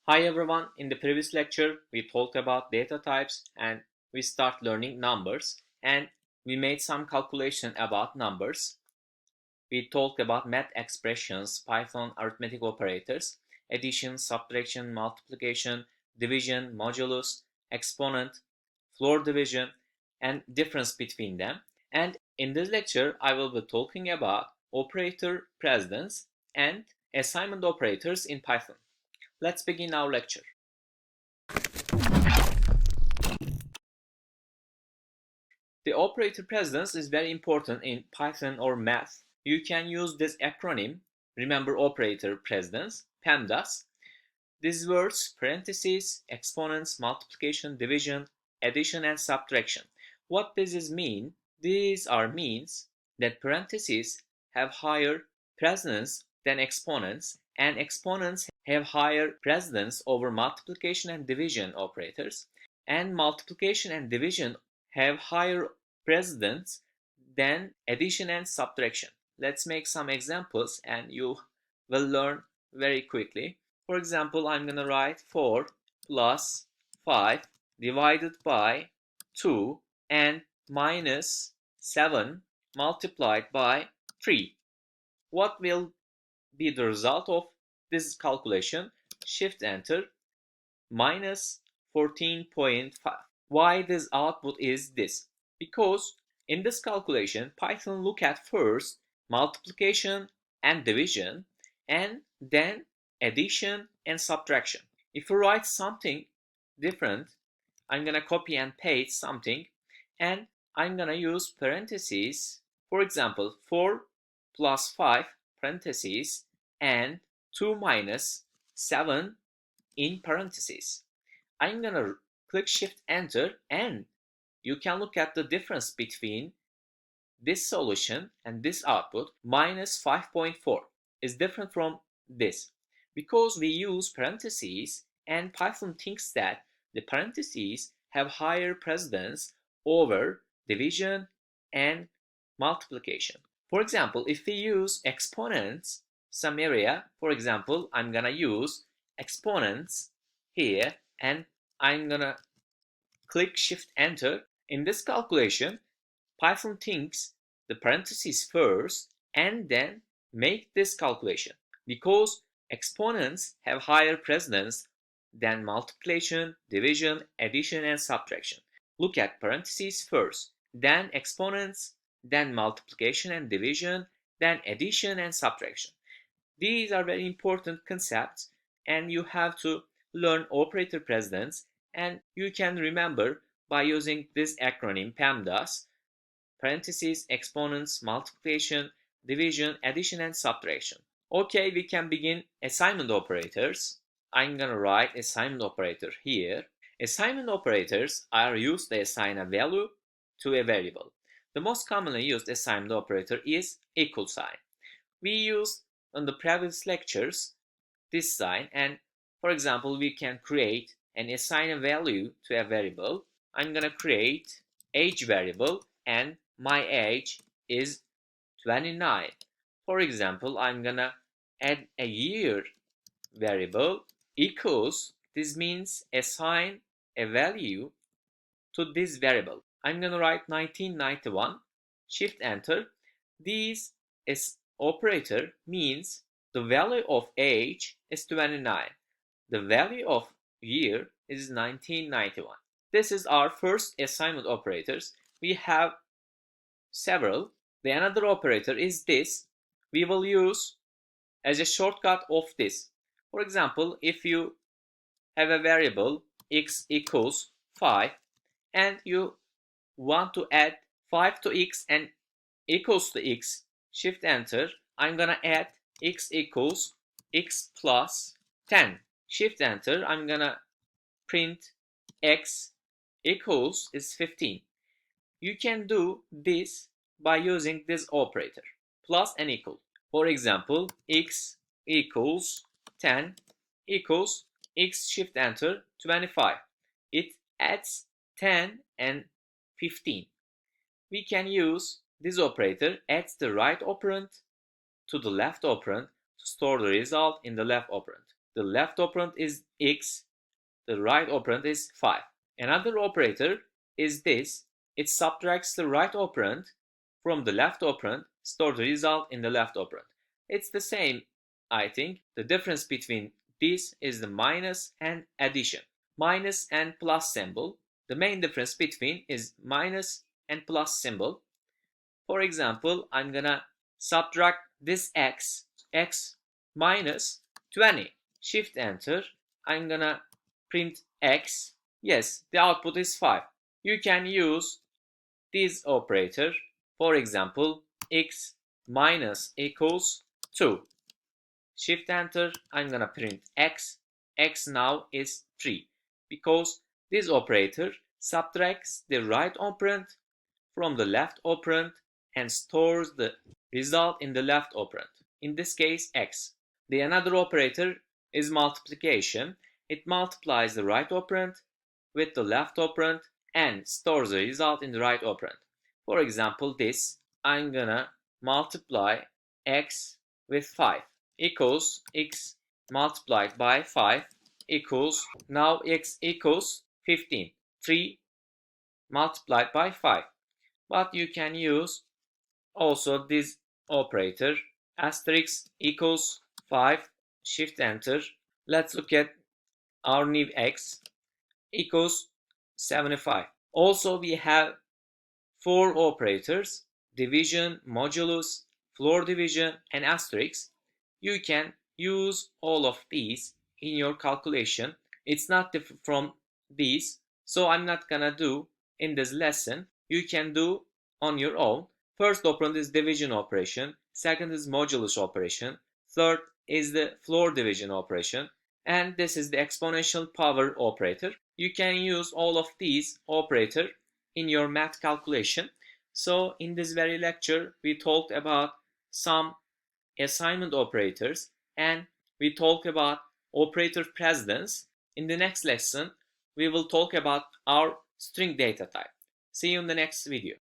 Hi everyone, in the previous lecture we talked about data types and we start learning numbers and we made some calculation about numbers. We talked about math expressions, Python arithmetic operators, addition, subtraction, multiplication, division, modulus, exponent, floor division and difference between them. And in this lecture I will be talking about operator precedence and assignment operators in Python. Let's begin our lecture. The operator precedence is very important in Python or math. You can use this acronym, remember operator precedence, PEMDAS. These words, parentheses, exponents, multiplication, division, addition and subtraction. What does this mean? These are means that parentheses have higher precedence than exponents and exponents have higher precedence over multiplication and division operators and multiplication and division have higher precedence than addition and subtraction. Let's make some examples and you will learn very quickly. For example, I'm going to write 4 plus 5 divided by 2 and minus 7 multiplied by 3. What will be the result of this calculation? Shift enter, minus 14.5. Why this output is this? Because in this calculation, Python look at first multiplication and division and then addition and subtraction. If you write something different, I'm gonna copy and paste something and I'm gonna use parentheses. For example, 4 plus 5 parentheses and 2 minus 7 in parentheses. I'm gonna click shift enter and you can look at the difference between this solution and this output. Minus 5.4 is different from this because we use parentheses and Python thinks that the parentheses have higher precedence over division and multiplication. For example, if we use exponents some area, for example, I'm gonna use exponents here and I'm gonna click shift enter. In this calculation, Python thinks the parentheses first and then make this calculation because exponents have higher precedence than multiplication, division, addition and subtraction. Look at parentheses first, then exponents, then multiplication and division, then addition and subtraction. These are very important concepts and you have to learn operator precedence and you can remember by using this acronym PEMDAS, parentheses, exponents, multiplication, division, addition and subtraction. Okay, we can begin assignment operators. I'm gonna write assignment operator here. Assignment operators are used to assign a value to a variable. The most commonly used assignment operator is equal sign. We used in the previous lectures this sign and for example we can create and assign a value to a variable. I'm gonna create age variable and my age is 29. For example, I'm gonna add a year variable equals, this means assign a value to this variable. I'm gonna write 1991, shift enter. This is operator means the value of age is 29. The value of year is 1991. This is our first assignment operators. We have several. The another operator is this. We will use as a shortcut of this. For example, if you have a variable x equals 5 and you want to add 5 to x and equals to x, shift enter. I'm gonna add x equals x plus 10. Shift enter. I'm gonna print x equals is 15. You can do this by using this operator, plus and equal. For example, x equals 10 equals x shift enter 25. It adds 10 and 15. We can use this operator, adds the right operand to the left operand to store the result in the left operand. the left operand is x, the right operand is 5. Another operator is this. It subtracts the right operand from the left operand, store the result in the left operand. It's the same, I think. The difference between this is the minus and addition. Minus and plus symbol. The main difference between is minus and plus symbol. For example, I'm gonna subtract this x minus 20. Shift enter. I'm gonna print x. Yes, the output is 5. You can use this operator. For example, x minus equals 2. Shift enter. I'm gonna print x. X now is 3 because this operator subtracts the right operand from the left operand and stores the result in the left operand, in this case x. The another operator is multiplication. It multiplies the right operand with the left operand and stores the result in the right operand. For example, this, I'm gonna multiply x with 5 equals x multiplied by 5 equals, now x equals 15. 3 multiplied by 5. But you can use also this operator, asterisk equals 5, shift enter. Let's look at our new x equals 75. Also we have 4 operators: division, modulus, floor division, and asterisk. You can use all of these in your calculation. It's not different from these, so I'm not gonna do in this lesson. You can do on your own. First operand is division operation, second is modulus operation, third is the floor division operation, and this is the exponential power operator. You can use all of these operator in your math calculation. So in this very lecture we talked about some assignment operators and we talked about operator precedence. In the next lesson we will talk about our string data type. See you in the next video.